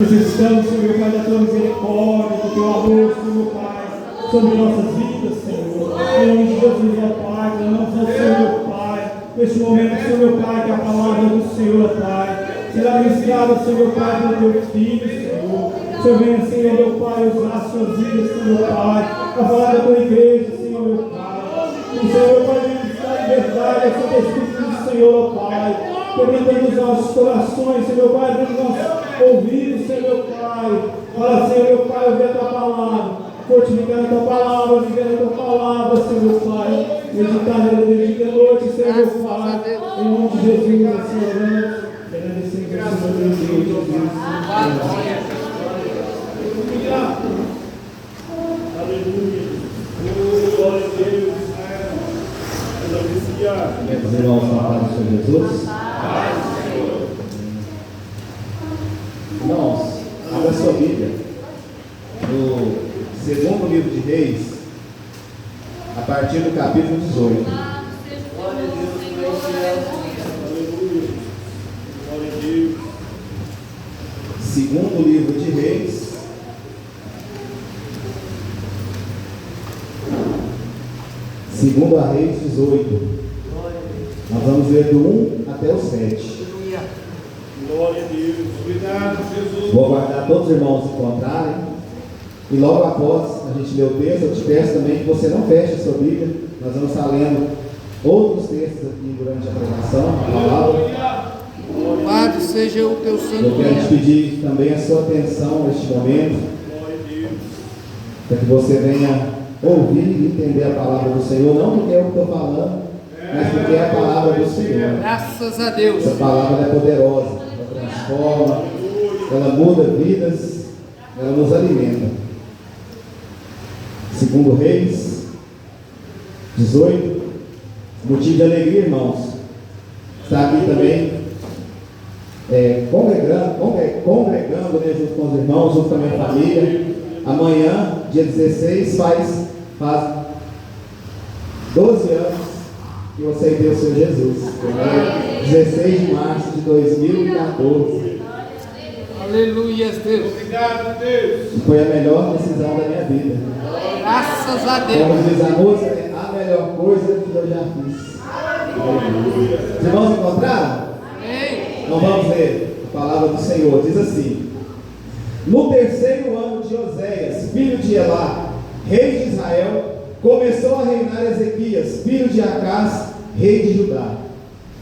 Necessitamos, Senhor meu Pai, da tua misericórdia, do teu amor, Senhor meu Pai, sobre nossas vidas, Senhor. Em nome de Jesus, ó Pai, clamamos ao Senhor, meu Pai, neste momento, Senhor meu Pai, que a palavra do Senhor, Pai, será ministrada, Senhor meu Pai, pelo teu Filho, Senhor. Senhor, venha, Senhor meu Pai, usar as suas vidas, Senhor meu Pai, a falar da tua igreja, Senhor meu Pai. E Senhor meu Pai, venha buscar em verdade a sua Espírito do Senhor, ó Pai, quebrantando os nossos corações, Senhor meu Pai, abrindo nossos ouvidos, Senhor meu Pai. Fala, Senhor meu Pai, ouvir a tua palavra, fortificando a tua palavra, vivendo a tua palavra, Senhor meu Pai, meditar nela dia e noite, Senhor meu Pai, em nome de Jesus, assim oramos, agradecendo ao Senhor meu Deus, Jesus. Aleluia. Glória a Deus. Meus irmãos, na paz do Senhor Jesus. Irmãos, abra sua Bíblia no segundo livro de Reis, a partir do capítulo 18. Glória a Deus, Aleluia. Glória a Deus. Segundo livro de Reis, segundo a Reis 18. Nós vamos ler do 1 até o 7. Glória a Deus. Obrigado, Jesus. Vou aguardar todos os irmãos se encontrarem. E logo após a gente ler o texto, eu te peço também que você não feche a sua Bíblia. Nós vamos estar lendo outros textos aqui durante a pregação, a palavra. louvado seja o teu santo Eu quero te nome. pedir também a sua atenção neste momento, Glória a Deus. para que você venha ouvir e entender a palavra do Senhor, não porque é o que estou falando, mas porque é a palavra do Senhor. Graças a Deus. Essa palavra é poderosa, ela transforma, ela muda vidas, ela nos alimenta. Segundo Reis 18, motivo de alegria, irmãos. Está aqui também congregando, né, junto com os irmãos, junto com a minha família. Amanhã, dia 16, faz 12 anos que eu aceitei o Senhor Jesus. 16 de março de 2014. Aleluia, Deus. Obrigado, Deus. Foi a melhor decisão da minha vida. Graças a Como Deus. diz a música, a melhor coisa que eu já fiz. Os irmãos encontraram? Amém. Então vamos ler a palavra do Senhor. Diz assim: no terceiro ano de Oséias, filho de Elá, rei de Israel, começou a reinar Ezequias, filho de Acás, rei de Judá.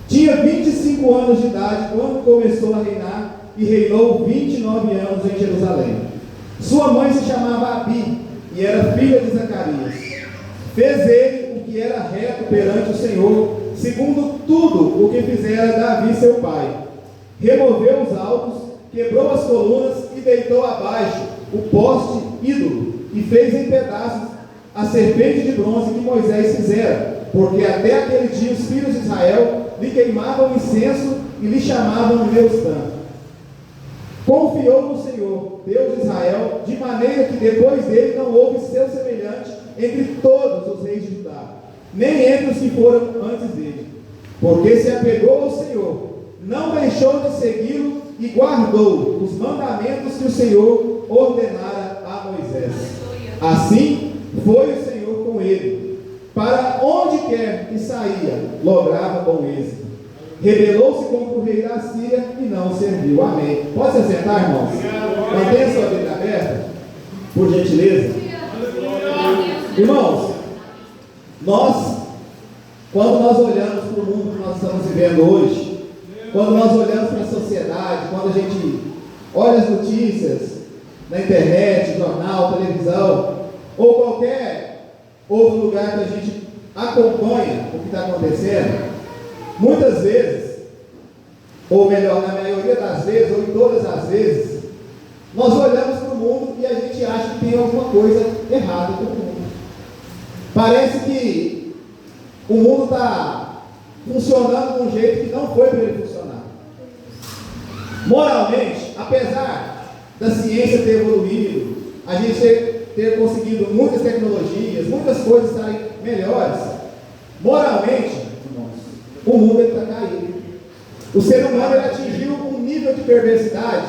Tinha 25 anos de idade quando começou a reinar e reinou 29 anos em Jerusalém. Sua mãe se chamava Abi e era filha de Zacarias. Fez ele o que era reto perante o Senhor, segundo tudo o que fizera Davi seu pai. Removeu os altos, quebrou as colunas e deitou abaixo o poste ídolo e fez em pedaços a serpente de bronze que Moisés fizera, porque até aquele dia os filhos de Israel lhe queimavam incenso e lhe chamavam Deus Santo. Confiou no Senhor, Deus de Israel, de maneira que depois dele não houve seu semelhante entre todos os reis de Judá, nem entre os que foram antes dele, porque se apegou ao Senhor, não deixou de segui-lo e guardou os mandamentos que o Senhor ordenara a Moisés. Assim foi o Senhor com ele, para onde quer que saía, lograva bom êxito. Rebelou-se contra o rei da Síria e não serviu. Amém. Pode se assentar, irmãos? Mantenha sua Bíblia aberta, por gentileza. Irmãos, quando nós olhamos para o mundo que nós estamos vivendo hoje, quando nós olhamos para a sociedade, quando a gente olha as notícias na internet, jornal, televisão, ou qualquer outro lugar que a gente acompanha o que está acontecendo, muitas vezes, ou melhor, na maioria das vezes, ou em todas as vezes, nós olhamos para o mundo e a gente acha que tem alguma coisa errada com o mundo. Parece que o mundo está funcionando de um jeito que não foi para ele funcionar. Moralmente, apesar da ciência ter evoluído, a gente ter conseguido muitas tecnologias, muitas coisas estarem melhores, moralmente, o mundo está caído. O ser humano ele atingiu um nível de perversidade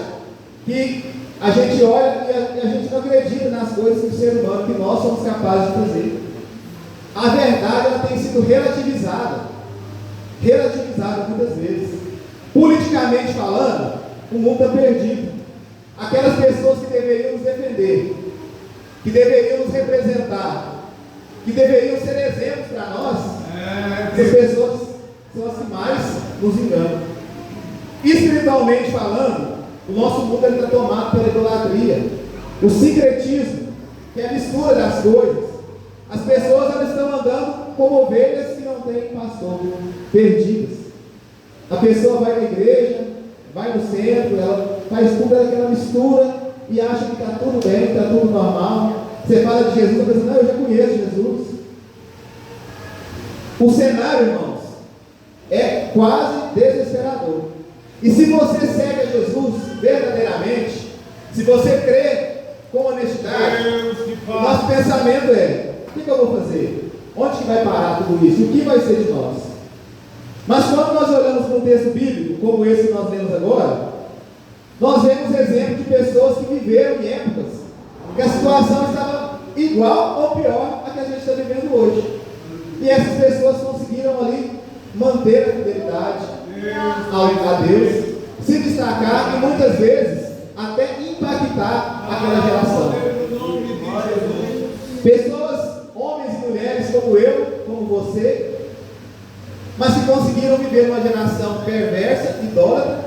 que a gente olha e a gente não acredita nas coisas que o ser humano, que nós somos capazes de fazer. A verdade, ela tem sido relativizada muitas vezes. Politicamente falando, o mundo está perdido. Aquelas pessoas que deveriam nos defender, que deveriam nos representar, que deveriam ser exemplos para nós, essas pessoas são as que mais nos enganam. Espiritualmente falando, o nosso mundo está tomado pela idolatria, o sincretismo, que é a mistura das coisas. As pessoas elas estão andando como ovelhas que não têm pastor, perdidas. A pessoa vai na igreja, vai no centro, ela faz tudo aquela mistura e acha que está tudo bem, está tudo normal. Você fala de Jesus, a pessoa, não, eu já conheço Jesus. O cenário, irmãos, é quase desesperador. E se você segue a Jesus verdadeiramente, se você crê com honestidade, o nosso pensamento é: o que eu vou fazer? Onde que vai parar tudo isso? O que vai ser de nós? Mas quando nós olhamos para um texto bíblico, como esse que nós lemos agora, nós vemos exemplos de pessoas que viveram em épocas que a situação estava igual ou pior a que a gente está vivendo hoje. E essas pessoas conseguiram ali manter a fidelidade a Deus, se destacar e muitas vezes até impactar aquela geração. Pessoas, homens e mulheres como eu, como você, mas que conseguiram viver uma geração perversa, idólatra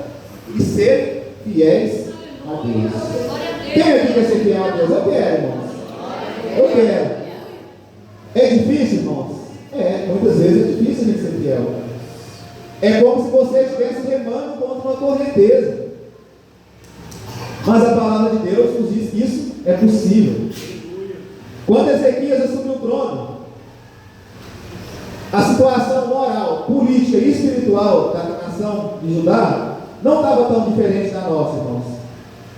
e ser fiéis a Deus. Quem aqui quer ser fiel a Deus? Eu quero, irmãos. Eu quero. É difícil, irmãos? Muitas vezes é difícil a gente ser fiel. É como se você estivesse remando contra uma correnteza. Mas a palavra de Deus nos diz que isso é possível. Quando Ezequias assumiu o trono, a situação moral, política e espiritual da nação de Judá não estava tão diferente da nossa, irmãos.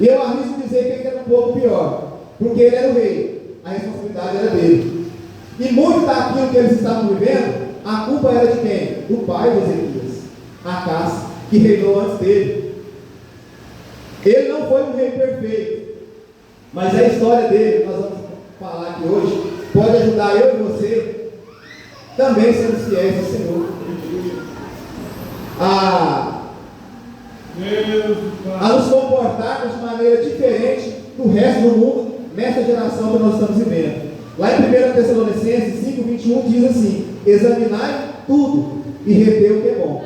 E eu arrisco dizer que ele era um pouco pior, porque ele era o rei, a responsabilidade era dele. E muito daquilo que eles estavam vivendo, a culpa era de quem? Do pai de Ezequias, Acás, que reinou antes dele. Ele não foi um rei perfeito, mas a história dele, que nós vamos falar aqui hoje, pode ajudar eu e você também sermos fiéis ao Senhor. A nos comportarmos de maneira diferente do resto do mundo nessa geração que nós estamos vivendo. Lá em 1 Tessalonicenses 5:21 diz assim: examinai tudo e retei o que é bom.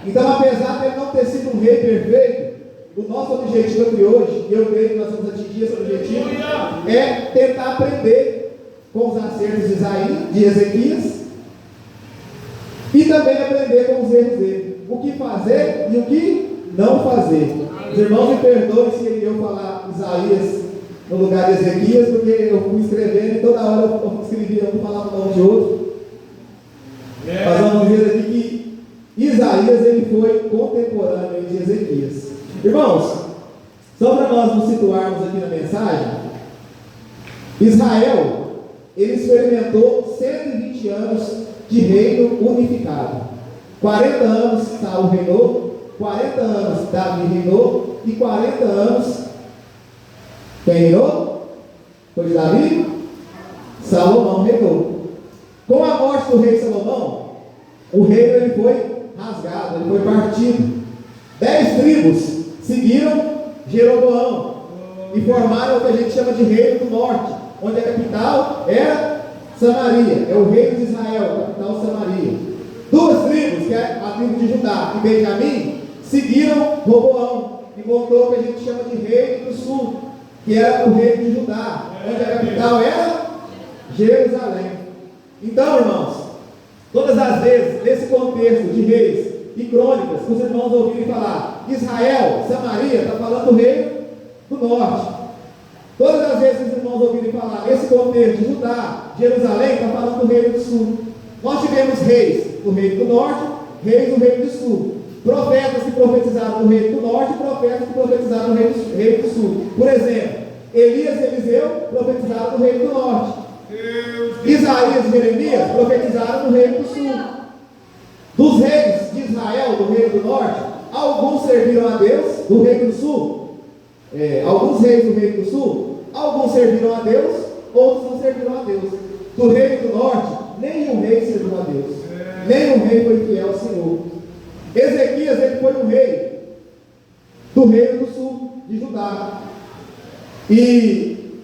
Então, apesar de ele não ter sido um rei perfeito, o nosso objetivo aqui hoje, e eu creio que nós vamos atingir esse objetivo, é tentar aprender com os acertos de Ezequias e também aprender com os erros dele, o que fazer e o que não fazer. Os irmãos me perdoem se eu falar Isaías no lugar de Ezequias, porque eu fui escrevendo e toda hora eu escrevia um, falava o nome de outro. Mas vamos ver aqui que Isaías ele foi contemporâneo de Ezequias. Irmãos, só para nós nos situarmos aqui na mensagem, Israel ele experimentou 120 anos de reino unificado. 40 anos Saul reinou, 40 anos Davi reinou e 40 anos quem reinou? Foi Davi? Salomão reinou. Com a morte do rei Salomão, o reino ele foi rasgado, ele foi partido. 10 tribos seguiram Jeroboão e formaram o que a gente chama de reino do norte, onde a capital era Samaria, é o reino de Israel, a capital Samaria. 2 tribos, que é a tribo de Judá e Benjamim, seguiram Roboão e montou o que a gente chama de reino do sul, que era o reino de Judá, onde a capital era Jerusalém. Então, irmãos, todas as vezes, nesse contexto de reis e crônicas, os irmãos ouvirem falar Israel, Samaria, está falando do reino do norte. Todas as vezes os irmãos ouvirem falar nesse contexto de Judá, Jerusalém, está falando do reino do sul. Nós tivemos reis do reino do norte, reis do reino do sul. Profetas que profetizaram no reino do norte e profetas que profetizaram no reino do sul. Por exemplo, Elias e Eliseu profetizaram no reino do norte. Isaías e Jeremias profetizaram no reino do sul. Dos reis de Israel, do reino do norte, alguns serviram a Deus do reino do sul alguns reis do Reino do Sul, alguns serviram a Deus, outros não serviram a Deus. Do Reino do Norte, nenhum rei serviu a Deus, nenhum rei foi fiel ao Senhor. Ezequias, ele foi um rei do Reino do Sul, de Judá, e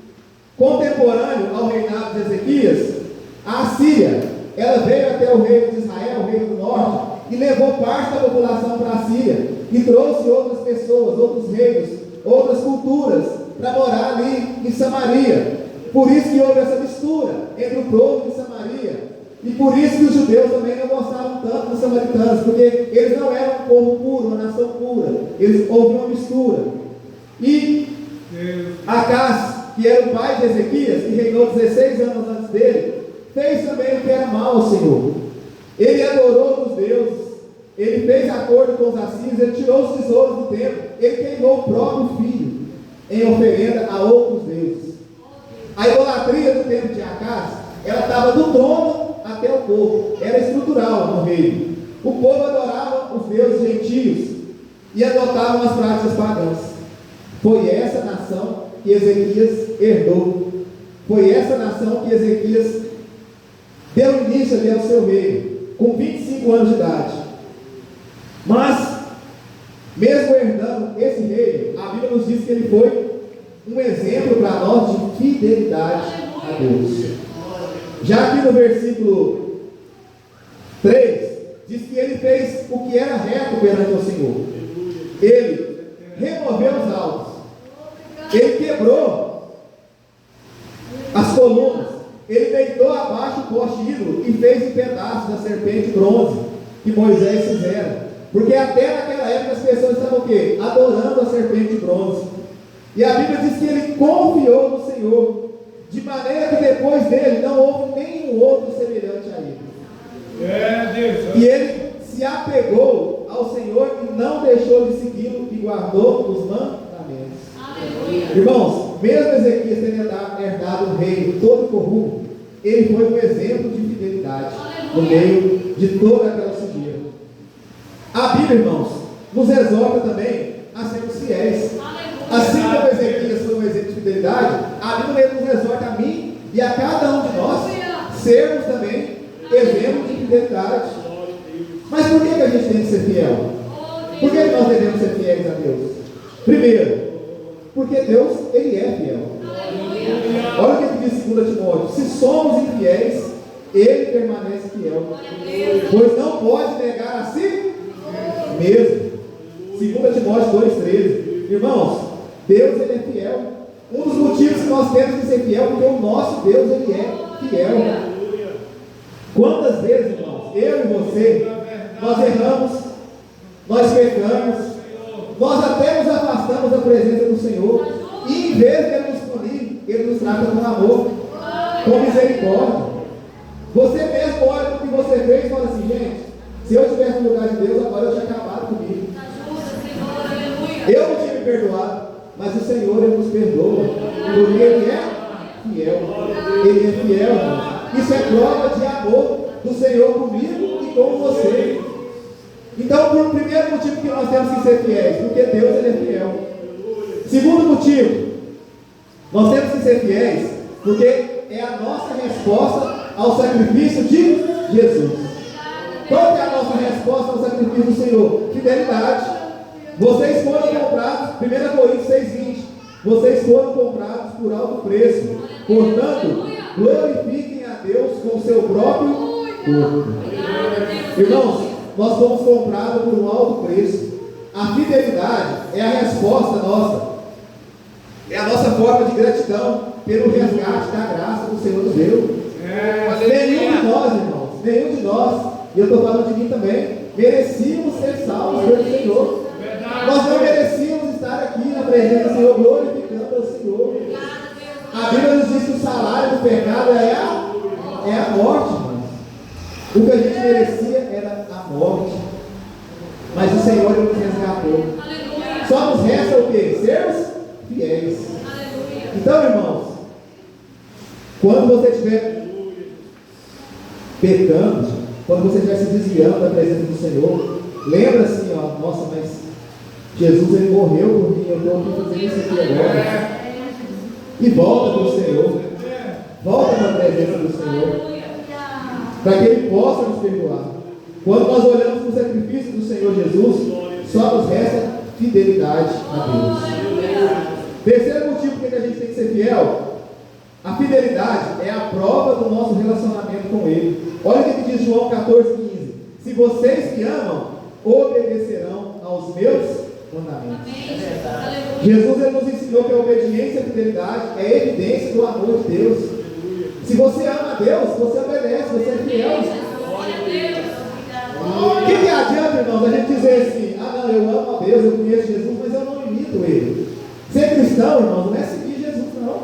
contemporâneo ao reinado de Ezequias, a Assíria, ela veio até o reino de Israel, o reino do norte, e levou parte da população para a Síria, e trouxe outras pessoas, outros reinos, outras culturas, para morar ali em Samaria. Por isso que houve essa mistura entre o povo de Samaria, e por isso que os judeus também não gostavam tanto dos samaritanos, porque eles não eram um povo puro, uma nação pura, houve uma mistura. E Acás, que era o pai de Ezequias, que reinou 16 anos antes dele, fez também o que era mal ao Senhor. Ele adorou os deuses, ele fez acordo com os assírios, ele tirou os tesouros do templo, ele queimou o próprio filho em oferenda a outros deuses. A idolatria do tempo de Acás, ela estava do trono até o povo, era estrutural no reino. O povo adorava os deuses gentios e adotavam as práticas pagãs. Foi essa nação que Ezequias herdou, foi essa nação que Ezequias deu início ali ao seu reino, com 25 anos de idade. Mas, mesmo herdando esse reino, a Bíblia nos diz que ele foi um exemplo para nós de fidelidade a Deus. Já aqui no versículo 3, diz que ele fez o que era reto perante o Senhor. Ele removeu os altos, ele quebrou as colunas, ele deitou abaixo o poste ídolo e fez em pedaços a serpente bronze que Moisés fizera. Porque até naquela época as pessoas estavam o quê? Adorando a serpente bronze. E a Bíblia diz que ele confiou no Senhor, de maneira que depois dele não houve nenhum outro semelhante a ele. E ele se apegou ao Senhor e não deixou de segui-lo e guardou os mandamentos. Irmãos, mesmo Ezequias tendo herdado um reino todo corrupto, ele foi um exemplo de fidelidade no meio de toda aquela sujeira. A Bíblia, irmãos, nos exorta também a sermos fiéis. Assim como Ezequias foi um exemplo de fidelidade, a Bíblia nos exorta a mim e a cada um de nós sermos também exemplos de fidelidade. Mas por que a gente tem que ser fiel? Por que nós devemos ser fiéis a Deus? Primeiro, porque Deus, Ele é fiel. Olha o que diz 2 Timóteo: se somos infiéis, Ele permanece fiel, pois não pode negar a si mesmo. 2 Timóteo 2,13. Irmãos, Deus, Ele é fiel. Um dos motivos que nós temos que ser fiel é porque o nosso Deus, Ele é fiel. Quantas vezes, irmãos, eu e você, nós erramos, nós pecamos, nós até nos afastamos da presença do Senhor, e em vez de Ele nos punir, Ele nos trata com amor, com misericórdia. Você mesmo olha para o que você fez e fala assim: gente, se eu estivesse no lugar de Deus, agora eu tinha acabado comigo. Eu não tinha me perdoado, mas o Senhor, Ele nos perdoa, porque Ele é fiel. Ele é fiel, irmãos. Isso é prova de amor do Senhor comigo e com você. Então, por primeiro motivo que nós temos que ser fiéis, porque Deus, Ele é fiel. Segundo motivo, nós temos que ser fiéis porque é a nossa resposta ao sacrifício de Jesus. Qual é a nossa resposta ao sacrifício do Senhor? Fidelidade. Vocês foram comprados, 1 Coríntios 6,20, vocês foram comprados por alto preço, portanto, glorifiquem a Deus com o seu próprio corpo. Irmãos, nós fomos comprados por um alto preço. A fidelidade é a resposta nossa, é a nossa forma de gratidão pelo resgate da graça do Senhor Deus. Nenhum de nós, irmãos, nenhum de nós, e eu estou falando de mim também, merecíamos ser salvos pelo Senhor. Nós não merecíamos estar aqui na presença do Senhor, glorificando ao Senhor. A Bíblia nos diz que o salário do pecado é a morte, irmãos. O que a gente merecia era a morte, mas o Senhor nos resgatou. Só nos resta o quê? Sermos fiéis. Então, irmãos, quando você estiver pecando, quando você estiver se desviando da presença do Senhor, lembra assim, ó, nossa, mas Jesus, ele morreu por mim, eu estou aqui fazendo isso aqui agora. E volta para o Senhor. Volta para a presença do Senhor. Para que Ele possa nos perdoar. Quando nós olhamos para o sacrifício do Senhor Jesus, só nos resta fidelidade a Deus. Terceiro motivo porque a gente tem que ser fiel. A fidelidade é a prova do nosso relacionamento com Ele. Olha o que diz João 14,15. Se vocês me amam, obedecerão aos meus mandamentos. Jesus, ele nos ensinou que a obediência e a fidelidade é evidência do amor de Deus. Se você ama a Deus, você obedece, você é fiel. O que adianta, irmãos, a gente dizer assim: ah não, eu amo a Deus, eu conheço Jesus, mas eu não imito Ele. Ser cristão, irmãos, não é seguir Jesus, não.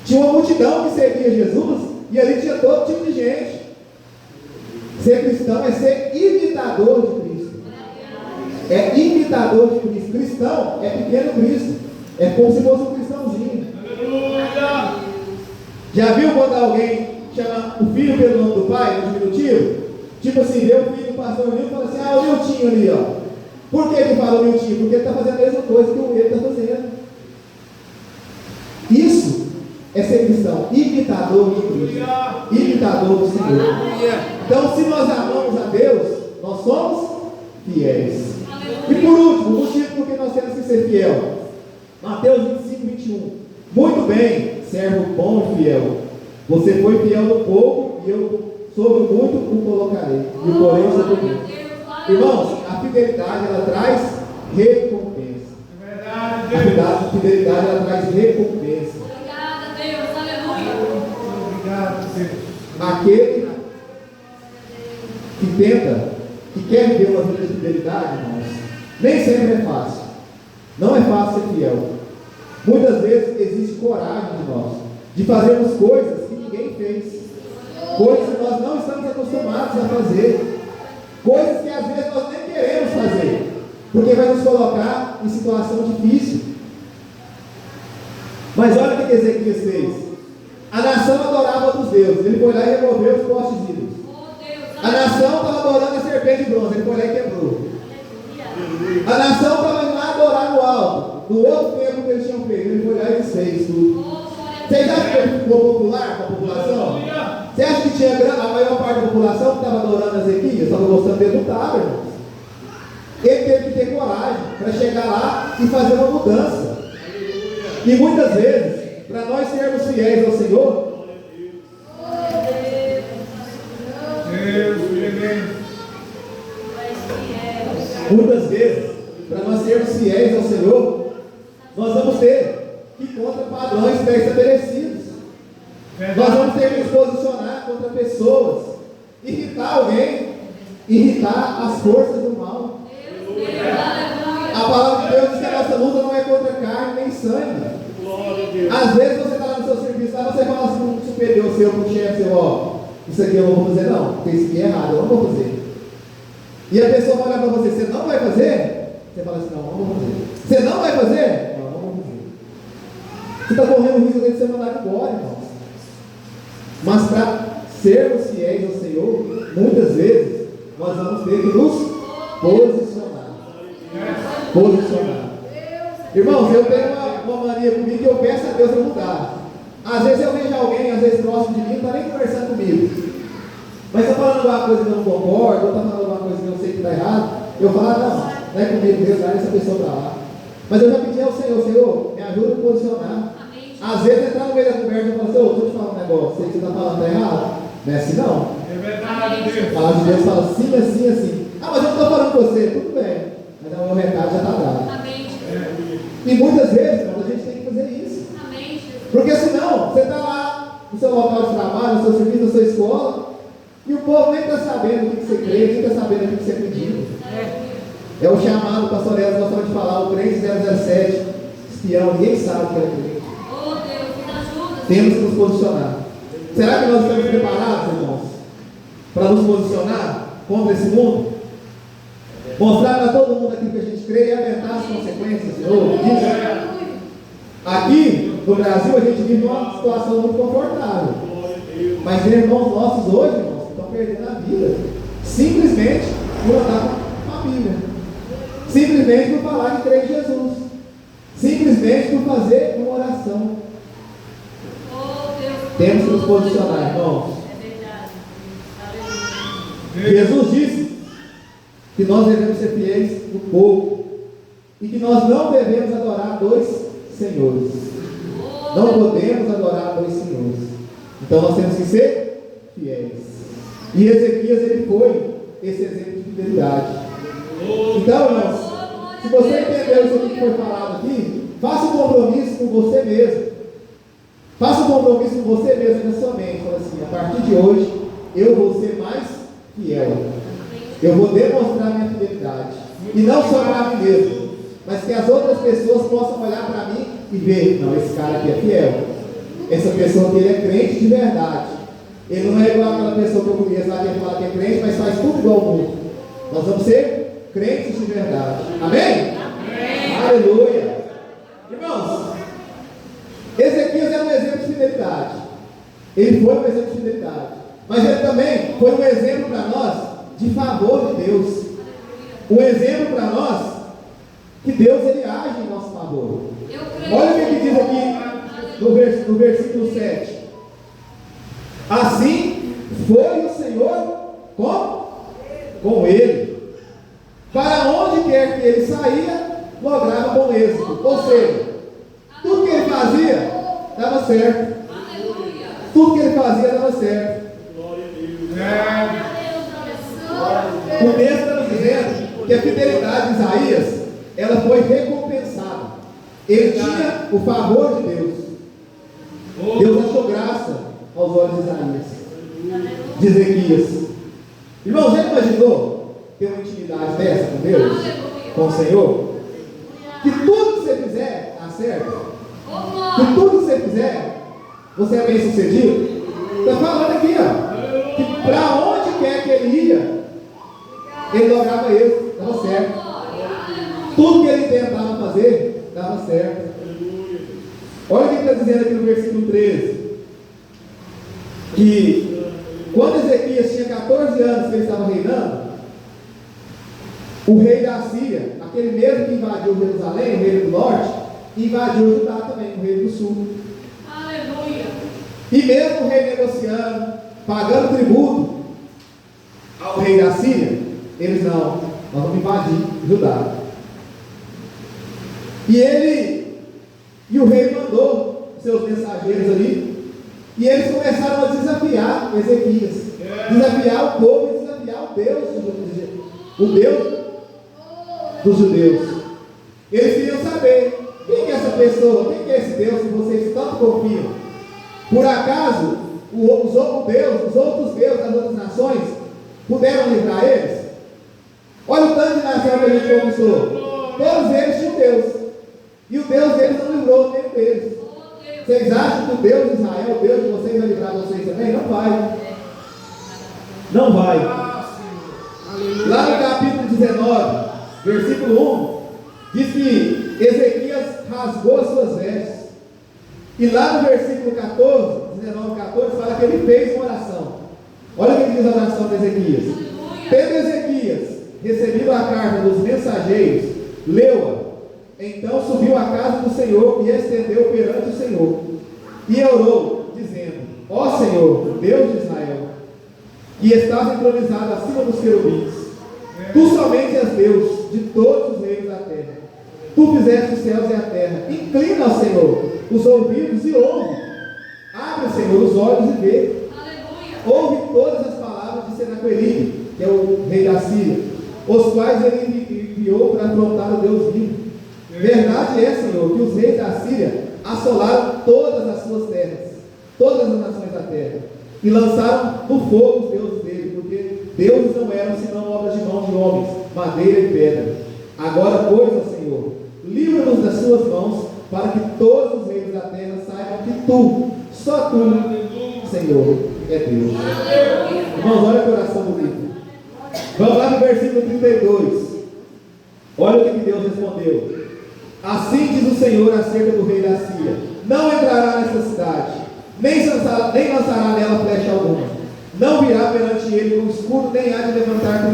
Tinha uma multidão que seguia Jesus e ali tinha todo tipo de gente. Ser cristão é ser imitador de Cristo. É imitador de Cristo. Cristão é pequeno Cristo. É como se fosse um cristãozinho. Já viu quando alguém chama o filho pelo nome do pai, no diminutivo? Tipo assim, vê o filho do pastor Nilton e fala assim: ah, o Niltinho ali, ó. Por que ele fala o Niltinho? Porque ele está fazendo a mesma coisa que ele está fazendo. Isso é ser cristão, imitador de Cristo, imitador do Senhor. Então, se nós amamos a Deus, nós somos fiéis. E por último, o motivo por que nós temos que ser fiel. Mateus 25:21. Muito bem, servo bom e fiel. Você foi fiel no pouco e eu sobre muito o colocarei. E o porém sobre muito. Irmãos, a fidelidade ela traz recompensa. A fidelidade ela traz recompensa. Obrigada, Deus, aleluia. Obrigado, Deus. Aquele que quer viver uma vida de fidelidade, irmãos, nem sempre é fácil. Não é fácil ser fiel. Muitas vezes existe coragem de nós de fazermos coisas que ninguém fez, coisas que nós não estamos acostumados a fazer, coisas que às vezes nós nem queremos fazer, porque vai nos colocar em situação difícil. Mas olha o que Ezequias fez. A nação adorava outros deuses. Ele foi lá e removeu os postes ídolos. A nação estava adorando a serpente de bronze. Ele foi lá e quebrou. A nação estava indo lá adorar no alto, no outro templo que eles tinham feito. Ele foi lá e desfez tudo. Vocês acham que ele ficou popular com a população? Você acha que tinha a maior parte da população que estava adorando a Ezequias? Estava gostando dele, não estava, irmãos. Ele teve que ter coragem para chegar lá e fazer uma mudança. E muitas vezes, para nós sermos fiéis ao Senhor, muitas vezes, para nós sermos fiéis ao Senhor, nós vamos ter que ir contra padrões pré-estabelecidos. Nós vamos ter que nos posicionar contra pessoas, irritar alguém, irritar as forças do mal. A palavra de Deus diz que a nossa luta não é contra carne nem sangue. Às vezes você está lá no seu serviço, lá você fala assim com um superior seu, com um chefe seu: ó, isso aqui eu não vou fazer não, porque isso aqui é errado, eu não vou fazer. E a pessoa vai olhar para você: você não vai fazer? Você fala assim: não vou fazer. Você não vai fazer? Não vou fazer. Você está correndo o risco de ser mandado embora, irmãos. Mas para sermos fiéis ao Senhor, muitas vezes nós vamos ter que nos posicionar. Irmãos, eu tenho uma mania comigo que eu peço a Deus para mudar. Às vezes eu vejo alguém, às vezes próximo de mim, não está nem conversando comigo, mas está falando alguma coisa que eu não concordo, ou está falando alguma coisa que eu sei que está errado. Eu falo: não é comigo mesmo, dá essa pessoa para lá. Mas eu já pedi ao Senhor: Senhor, me ajuda a me posicionar. Às vezes entrar no meio da conversa e falar assim: deixa eu te falar um negócio, sei que você está falando está errado. Não é assim não. É verdade, Deus. A palavra de Deus fala assim, assim, assim. Ah, mas eu não estou falando com você, tudo bem. Mas o meu recado já está dado. E muitas vezes, irmãos, a gente tem que fazer isso. Porque senão, você está lá no seu local de trabalho, no seu serviço, na sua escola, e o povo nem está sabendo o que você crê, nem está sabendo o que você acredita. É o chamado, o pastor Elas gostava de falar, o crente 007, espião, ninguém sabe o que é crente. Temos que nos posicionar. Será que nós estamos preparados, irmãos, para nos posicionar contra esse mundo? Mostrar para todo mundo aquilo que a gente crê e aguentar as consequências, Senhor. Aqui no Brasil a gente vive uma situação muito confortável. Mas tem irmãos nossos hoje, irmãos, que estão perdendo a vida simplesmente por andar com a Bíblia. simplesmente por falar que crê em Jesus, simplesmente por fazer uma oração. Temos que nos posicionar, irmãos. Jesus disse que nós devemos ser fiéis no pouco e que nós não devemos adorar dois senhores. Não podemos adorar dois senhores. Então nós temos que ser fiéis. E Ezequias, ele foi esse exemplo de fidelidade. Então, irmãos, se você entendeu isso aqui que foi falado aqui, faça um compromisso com você mesmo. Faça um compromisso com você mesmo na sua mente. Fala assim: a partir de hoje, eu vou ser mais fiel. Eu vou demonstrar minha fidelidade. E não só para mim mesmo, mas que as outras pessoas possam olhar para mim e ver: não, esse cara aqui é fiel. Essa pessoa aqui, ele é crente de verdade. Ele não é igual aquela pessoa que eu conheço lá que fala que é crente, mas faz tudo igual ao mundo. Nós vamos ser crentes de verdade. Amém? Amém. Aleluia. Irmãos, Ezequias é um exemplo de fidelidade. Ele foi um exemplo de fidelidade. Mas ele também foi um exemplo para nós de favor de Deus. Um exemplo para nós que Deus, ele age em nosso favor. Olha o que ele diz aqui no versículo 7. Assim foi o Senhor com ele. Para onde quer que ele saía, lograva bom êxito. Ou seja, tudo que ele fazia dava certo. Tudo que ele fazia dava certo. O texto está nos dizendo que a fidelidade de Isaías, ela foi recompensada. Ele tinha o favor de Deus. Deus achou graça aos olhos de Isaías, de Ezequias. Irmão, já imaginou ter uma intimidade dessa com Deus, com o Senhor? Que tudo que você fizer dá certo. Que tudo que você fizer, você é bem sucedido. Está falando aqui, ó, que para onde quer que ele ia, ele lograva isso, dava certo. Tudo que ele tentava fazer, dava certo. Olha o que ele está dizendo aqui no versículo 13. Que quando Ezequias tinha 14 anos que ele estava reinando, o rei da Síria, aquele mesmo que invadiu Jerusalém, o rei do norte, invadiu Judá também, o rei do sul. Aleluia. E mesmo o rei negociando, pagando tributo ao rei da Síria, eles não, nós vamos invadir Judá. E o rei mandou seus mensageiros ali, e eles começaram a desafiar Ezequias, desafiar o povo e desafiar o Deus dos judeus. Eles queriam saber: quem é essa pessoa, quem é esse Deus que vocês tanto confiam? Por acaso os outros deuses das outras nações puderam livrar eles? Olha o tanto de nação que a gente conquistou. Todos eles tinham Deus, e o Deus deles não livrou nenhum deles. Vocês acham que o Deus de Israel, o Deus de vocês, vai livrar vocês também? Não vai. Não vai. Lá no capítulo 19, versículo 1, diz que Ezequias rasgou as suas vestes. E lá no versículo 14, 19, 14, fala que ele fez uma oração. Olha o que diz a oração de Ezequias. Tendo Ezequias recebido a carta dos mensageiros, leu-a. Então subiu à casa do Senhor e estendeu perante o Senhor. E orou, dizendo: ó Senhor, Deus de Israel, que estás entronizado acima dos querubins, tu somente és Deus de todos os reinos da terra. Tu fizeste os céus e a terra. Inclina ao Senhor os ouvidos e ouve. Abre, Senhor, os olhos e vê. Ouve todas as palavras de Senaqueribe, que é o rei da Síria, os quais ele enviou para afrontar o Deus vivo. Verdade é, Senhor, que os reis da Síria assolaram todas as suas terras, todas as nações da terra, e lançaram no fogo os deuses dele, porque deuses não eram senão obras de mãos de homens, madeira e pedra. Agora, pois, ó Senhor, livra-nos das suas mãos, para que todos os reis da terra saibam que tu, só tu, Senhor, é Deus. Irmãos, olha que oração bonita. Vamos lá no versículo 32. Olha o que Deus respondeu. Assim diz o Senhor acerca do rei da Síria: não entrará nesta cidade, nem lançará nela flecha alguma, não virá perante ele com escudo, nem há de levantar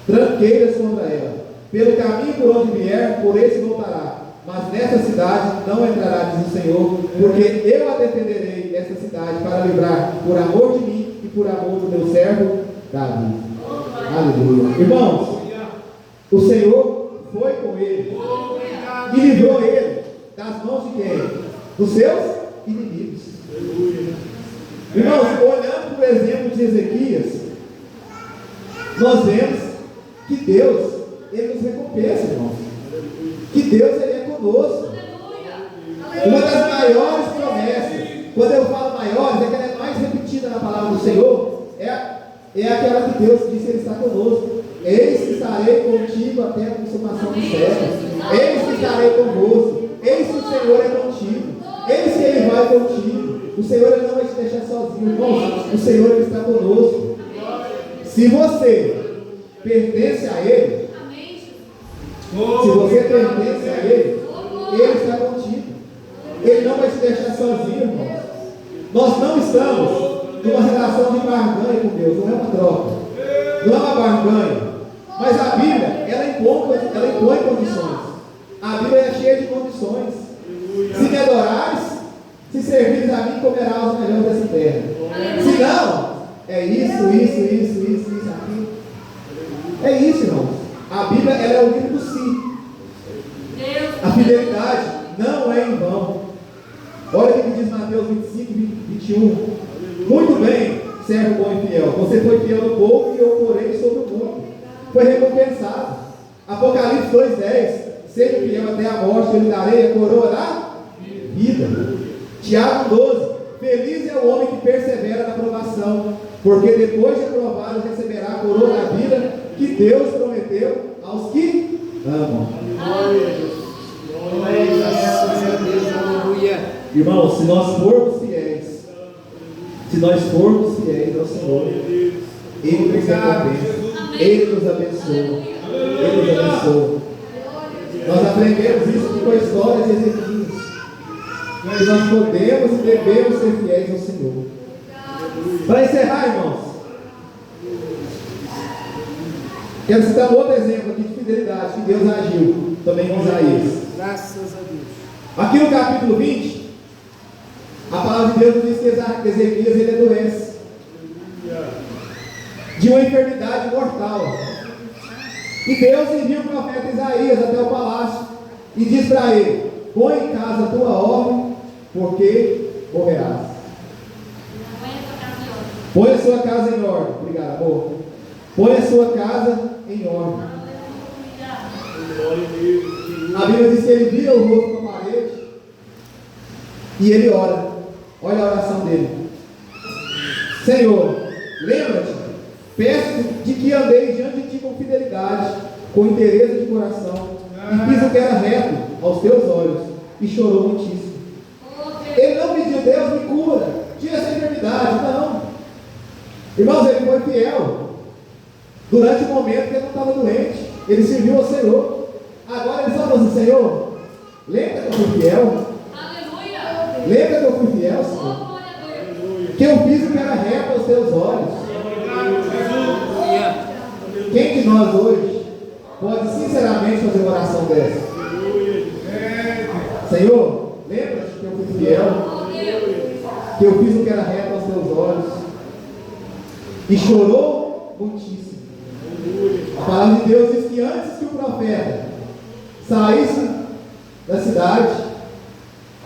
tranqueiras contra ela. pelo caminho por onde vier, por esse voltará. Mas nessa cidade não entrará, diz o Senhor, porque eu a defenderei, essa cidade, para livrar, por amor de mim e por amor do meu servo Davi. Aleluia. Irmãos, o Senhor foi com ele e livrou ele das mãos de quem? Dos seus inimigos. Irmãos, olhando para o exemplo de Ezequias, nós vemos que Deus, Ele nos recompensa, irmãos. Que Deus, Ele é conosco. Uma das maiores promessas, quando eu falo maiores, é que ela é mais repetida na palavra do Senhor, é aquela que Deus disse, Ele está conosco. Eis que estarei contigo até a consumação dos séculos. Eis que estarei convosco. Eis que o Senhor é contigo. Eis que Ele vai contigo. O Senhor, Ele não vai te deixar sozinho, irmãos. O Senhor, Ele está conosco. Se você pertence a Ele, se você pertence a Ele, Ele está contigo. Ele não vai te deixar sozinho, irmãos. Nós não estamos numa relação de barganha com Deus, não é uma troca, não é uma barganha. Mas a Bíblia, ela impõe condições. A Bíblia é cheia de condições. Se me adorares, se servires a mim, comerás os melhores dessa terra. Se não, é isso, aqui. É isso, irmãos. A Bíblia, ela é o livro do si. A fidelidade não é em vão. Olha o que diz Mateus 25, 21. Muito bem, servo bom e fiel. Você foi fiel no pouco e eu porei sobre o muito. Foi recompensado. Apocalipse 2,10. Seja fiel até a morte, eu lhe darei a coroa da vida. Tiago 12. Feliz é o homem que persevera na provação, porque depois de aprovado receberá a coroa da vida que Deus prometeu aos que amam. Irmãos, se nós formos fiéis ao Senhor, Ele nos recompensa, Ele nos abençoa, Ele nos abençoa. Nós aprendemos isso com a história de Ezequias, que nós podemos e devemos ser fiéis ao Senhor. Para encerrar, irmãos, quero citar um outro exemplo aqui de fidelidade que Deus agiu também com Isaías. Graças a Deus. Aqui no capítulo 20, a palavra de Deus diz que Ezequias ele adoece de uma enfermidade mortal. E Deus envia o profeta Isaías até o palácio e diz para ele: põe em casa a tua ordem, porque morrerás. Põe a sua casa em ordem. Obrigado, amor. Põe a sua casa em ordem. A Bíblia diz que ele vira o rosto na parede e ele ora. Olha a oração dele: Senhor, lembra-te, peço de que andei diante de ti com fidelidade, com interesse de coração, e fiz o que era reto aos teus olhos, e chorou muitíssimo. Ele não pediu: Deus me cura, tira essa enfermidade. Não, irmãos, ele foi fiel durante o momento que ele não estava doente. Ele serviu ao Senhor. Agora ele só falou assim: Senhor, lembra que eu fui fiel? Lembra que eu fui fiel, Senhor? Que eu fiz o que era reto aos teus olhos. Quem de nós hoje pode sinceramente fazer uma oração dessa? Senhor, lembra-te que eu fui fiel, que eu fiz o que era reto aos teus olhos, e chorou muitíssimo. A palavra de Deus diz que antes que o profeta saísse da cidade,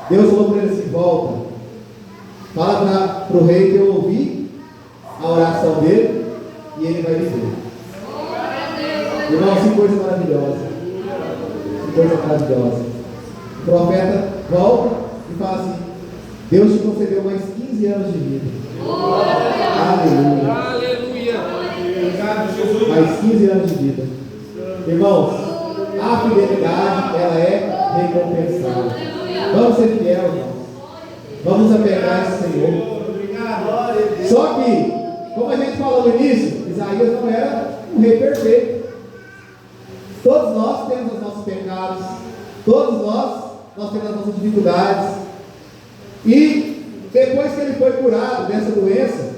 Deus falou para ele assim: volta, fala para o rei que eu ouvi a oração dele e ele vai viver. Irmãos, que coisa maravilhosa. Que coisa maravilhosa. O profeta volta e fala assim: Deus te concedeu mais 15 anos de vida. Aleluia. Aleluia. Mais 15 anos de vida. Irmãos, a fidelidade, ela é recompensada. Vamos ser fiéis, irmãos. Vamos apegar esse Senhor. Só que, como a gente falou no início, Isaías não era um rei perfeito. Todos nós temos os nossos pecados. Todos nós temos as nossas dificuldades. E depois que ele foi curado dessa doença,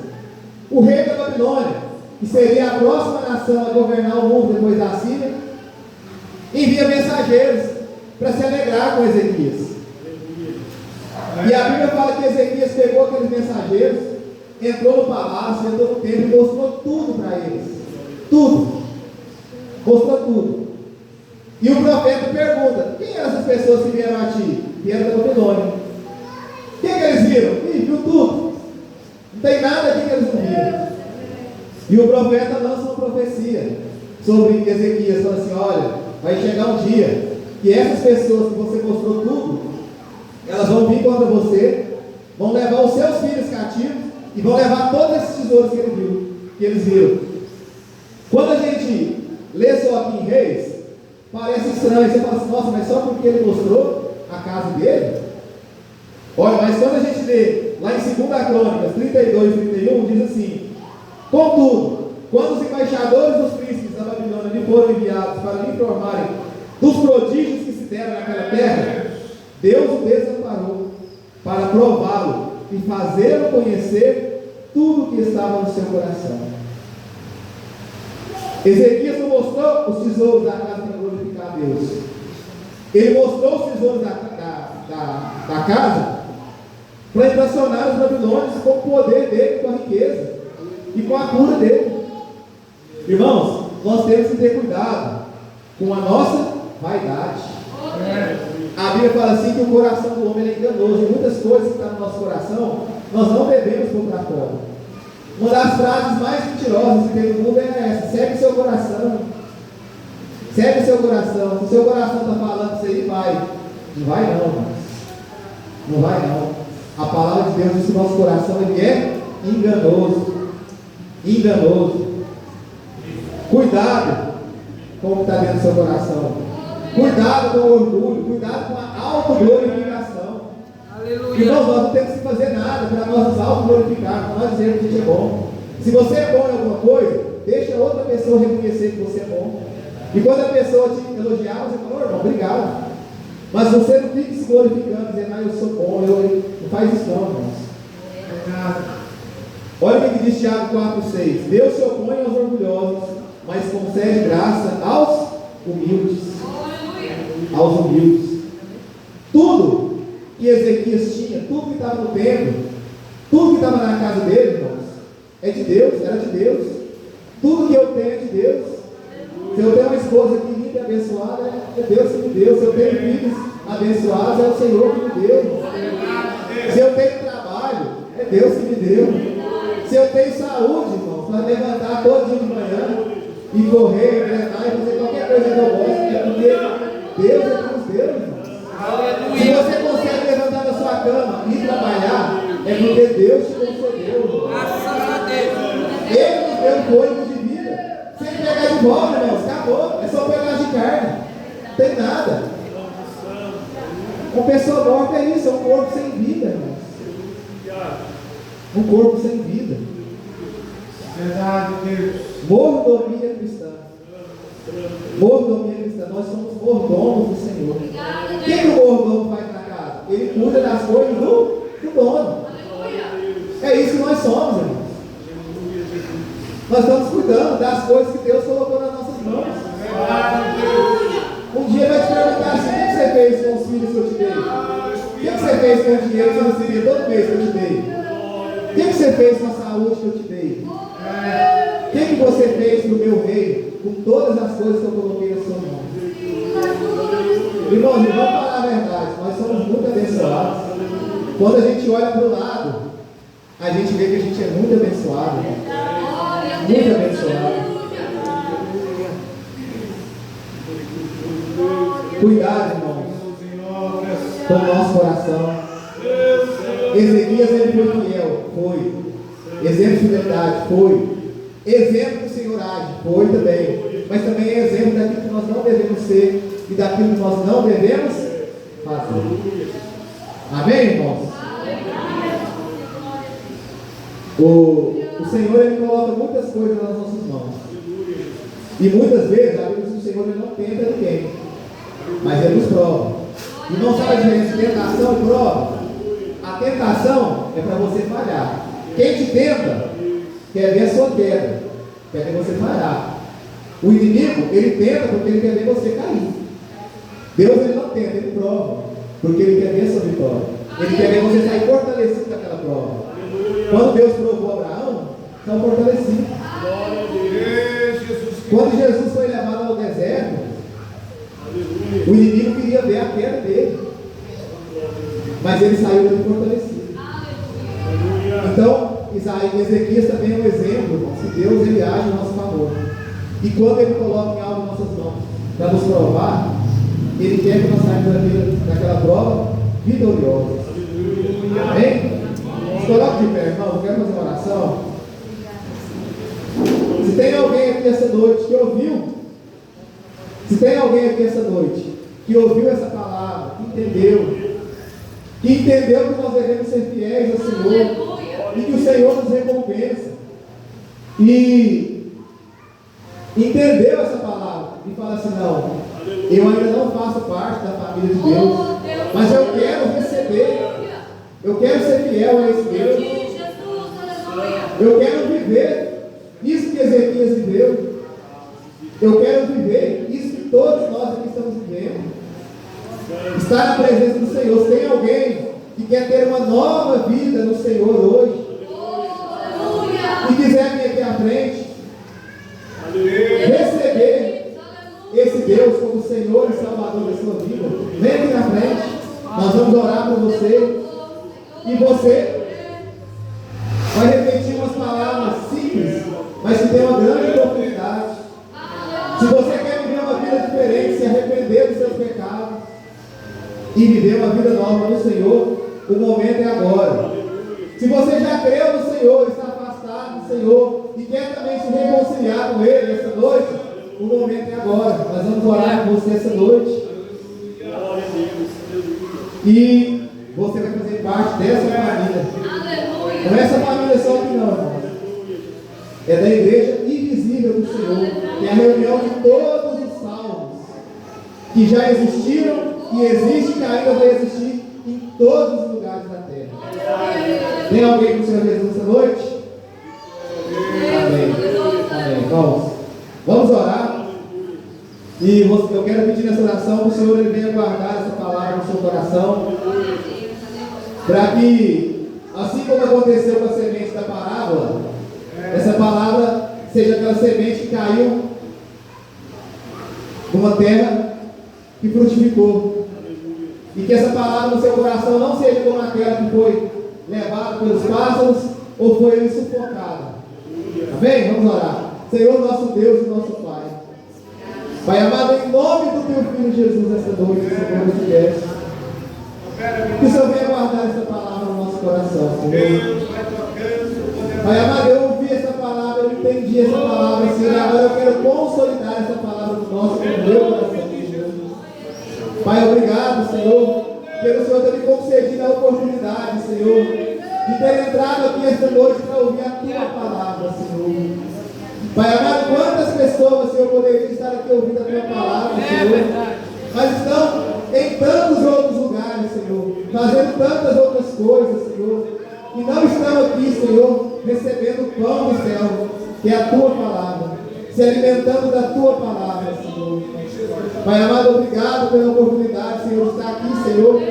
o rei da Babilônia, que seria a próxima nação a governar o mundo depois da Síria, envia mensageiros para se alegrar com Ezequias. E a Bíblia fala que Ezequias pegou aqueles mensageiros, entrou no palácio, entrou no templo e mostrou tudo para eles. Tudo. Mostrou tudo. E o profeta pergunta: quem eram essas pessoas que vieram a ti? Vieram da Babilônia. O que eles viram? Ih, viu tudo. Não tem nada aqui que eles não viram. E o profeta lança uma profecia sobre Ezequias, falando assim: olha, vai chegar um dia que essas pessoas que você mostrou tudo, elas vão vir contra você, vão levar os seus filhos cativos e vão levar todos esses tesouros que eles viram. Quando a gente lê só aqui em Reis, parece estranho. Você fala assim: nossa, mas só porque ele mostrou a casa dele? Olha, mas quando a gente lê lá em 2 Crônicas 32 e 31, diz assim: contudo, quando os embaixadores dos príncipes da Babilônia lhe foram enviados para lhe informarem dos prodígios que se deram naquela terra, Deus o desamparou para prová-lo e fazê-lo conhecer tudo o que estava no seu coração. Ezequias não mostrou os tesouros da casa para glorificar a Deus. Ele mostrou os tesouros da casa para impressionar os babilônios com o poder dele, com a riqueza e com a cura dele. Irmãos, nós temos que ter cuidado com a nossa vaidade. A Bíblia fala assim que o coração do homem é enganoso, e muitas coisas que estão no nosso coração nós não devemos pôr para fora. Uma das frases mais mentirosas que tem no mundo é essa: segue o seu coração. Segue o seu coração. Se o seu coração está falando isso aí, vai. Não vai não, irmãos. Não vai não. A palavra de Deus diz que o nosso coração ele é enganoso. Enganoso. Cuidado com o que está dentro do seu coração. Cuidado com o orgulho. Cuidado com a autoglorificação. Irmãos, nós não temos que fazer nada para nós nos autoglorificar, para nós dizermos que a gente é bom. Se você é bom em alguma coisa, deixa outra pessoa reconhecer que você é bom. E quando a pessoa te elogiar, você fala: irmão, obrigado. Mas você não fique se glorificando, dizendo: eu sou bom, não faz isso não, irmãos. Olha o que diz Tiago 4,6: Deus se opõe aos orgulhosos, mas concede graça aos humildes. Aos humildes. Tudo que Ezequias tinha, tudo que estava no templo, tudo que estava na casa dele, irmãos, é de Deus, era de Deus. Tudo que eu tenho é de Deus. Se eu tenho uma esposa que linda e abençoada, é Deus que me deu. Se eu tenho filhos abençoados, é o Senhor que me deu. Se eu tenho trabalho, é Deus que me deu. Se eu tenho saúde, irmãos, para levantar todo dia de manhã e correr, treinar e fazer qualquer coisa que eu gosto, é porque Deus é que nos deu, irmãos. Se você consegue levantar da sua cama e trabalhar, é porque Deus te concedeu. Ele nos deu um fôlego de vida. Se ele pegar de volta, irmãos, acabou. É só pegar de carne. Não tem nada. Uma pessoa morta é isso, é um corpo sem vida, irmãos. Um corpo sem vida. Verdade, Deus. Mordomia cristã. Mordomia cristã. Nós somos mordomos do Senhor. O que o mordomo faz na casa? Ele cuida das coisas do dono. É isso que nós somos, irmãos. Nós estamos cuidando das coisas que Deus colocou nas nossas mãos. Um dia vai te perguntar assim: o que você fez com os filhos que eu te dei? O que você fez com o dinheiro que você recebia todo mês que eu te dei? O que você fez com a saúde que eu te dei? O que você fez no meu reino com todas as coisas que eu coloquei na sua mão? Irmãos, vamos falar a verdade, nós somos muito abençoados. Quando a gente olha para o lado, a gente vê que a gente é muito abençoado. Muito abençoado. Cuidado, irmãos, com o nosso coração. Ezequias, ele foi fiel, foi. Exemplo de fidelidade, foi. Exemplo de senhoragem, foi também. Mas também é exemplo daquilo que nós não devemos ser e daquilo que nós não devemos fazer. Amém, irmãos? O Senhor, ele coloca muitas coisas nas nossas mãos. E muitas vezes, a Bíblia diz que o Senhor ele não tenta ninguém, mas ele nos prova. E não sabe a diferença de tentação e prova? A tentação é para você falhar. Quem te tenta quer ver a sua queda, quer ver você falhar. O inimigo, ele tenta porque ele quer ver você cair. Deus ele não tenta, ele prova, porque ele quer ver a sua vitória. Ele quer ver você sair fortalecido daquela prova. Quando Deus provou Abraão, estava fortalecido. Quando Jesus foi levado ao deserto, o inimigo queria ver a queda dele, mas ele saiu dele fortalecido. Então, Ezequias também é um exemplo, se Deus ele age em nosso favor. E quando ele coloca em algo em nossas mãos para nos provar, ele quer que nós saímos daquela prova vitoriosos. Amém? Se coloque de pé, irmão, eu quero fazer uma oração. Se tem alguém aqui essa noite que ouviu, se tem alguém aqui essa noite que ouviu essa palavra, que entendeu que nós devemos ser fiéis ao Senhor e que o Senhor nos recompensa, e entendeu essa palavra e fala assim: não, eu ainda não faço parte da família de Deus, mas eu quero receber, eu quero ser fiel a esse Deus, eu quero viver isso que Ezequias viveu, eu quero viver isso que todos nós aqui estamos vivendo, estar na presença do Senhor. Se tem alguém que quer ter uma nova vida no Senhor hoje e quiser vir aqui à frente receber esse Deus como Senhor e Salvador da sua vida, vem aqui na frente, nós vamos orar por você, e você vai repetir umas palavras simples, mas que tem uma grande profundidade. Se você quer viver uma vida diferente, se arrepender dos seus pecados e viver uma vida nova no Senhor, o momento é agora. Se você já creu no Senhor, está afastado do Senhor e quer também se reconciliar com Ele essa noite, o momento é agora. Nós vamos orar por você essa noite. E você vai fazer parte dessa família. Não é essa família só aqui não, irmão. É da igreja invisível do Senhor, que é a reunião de todos os salvos que já existiram, que existe e que ainda vai existir em todos os lugares da terra. Tem alguém com o Senhor Jesus essa noite? Amém. Amém. Irmãos, vamos orar. E eu quero pedir nessa oração que o Senhor ele venha guardar essa palavra no seu coração, para que, assim como aconteceu com a semente da parábola, essa palavra seja aquela semente que caiu numa terra que frutificou, e que essa palavra no seu coração não seja como aquela que foi levada pelos pássaros ou foi sufocada. Amém? Vamos orar. Senhor nosso Deus e nosso Pai, Pai amado, em nome do Teu Filho Jesus, esta noite, Senhor, eu te peço que o Senhor venha guardar essa palavra no nosso coração, Senhor. Pai amado, eu ouvi essa palavra, eu entendi essa palavra, Senhor. Agora eu quero consolidar essa palavra no meu coração, Senhor. Pai, obrigado, Senhor, pelo Senhor ter me concedido a oportunidade, Senhor, de ter entrado aqui esta noite para ouvir a Tua palavra, Senhor. Pai amado, quantas pessoas, Senhor, poderiam estar aqui ouvindo a Tua palavra, Senhor, mas estão em tantos outros lugares, Senhor, fazendo tantas outras coisas, Senhor, e não estão aqui, Senhor, recebendo o pão do céu, que é a Tua palavra, se alimentando da Tua palavra, Senhor. Pai amado, obrigado pela oportunidade, Senhor, de estar aqui, Senhor,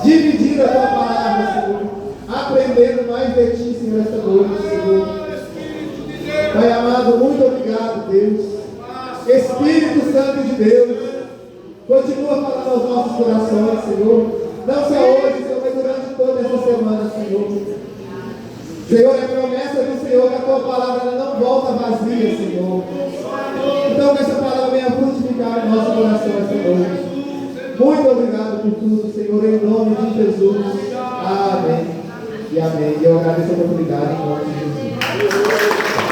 dividindo a Tua palavra, Senhor, aprendendo mais de Ti, Senhor, esta noite, Senhor. Pai amado, muito obrigado, Deus. Espírito Santo de Deus, continua falando aos nossos corações, Senhor. Não só hoje, Senhor, mas durante toda essa semana, Senhor. Senhor, é promessa do Senhor que a Tua palavra ela não volta vazia, Senhor. Então que essa palavra venha frutificar em nosso coração esta noite. Muito obrigado por tudo, Senhor, em nome de Jesus. Amém e amém. E eu agradeço a oportunidade em nome de Jesus.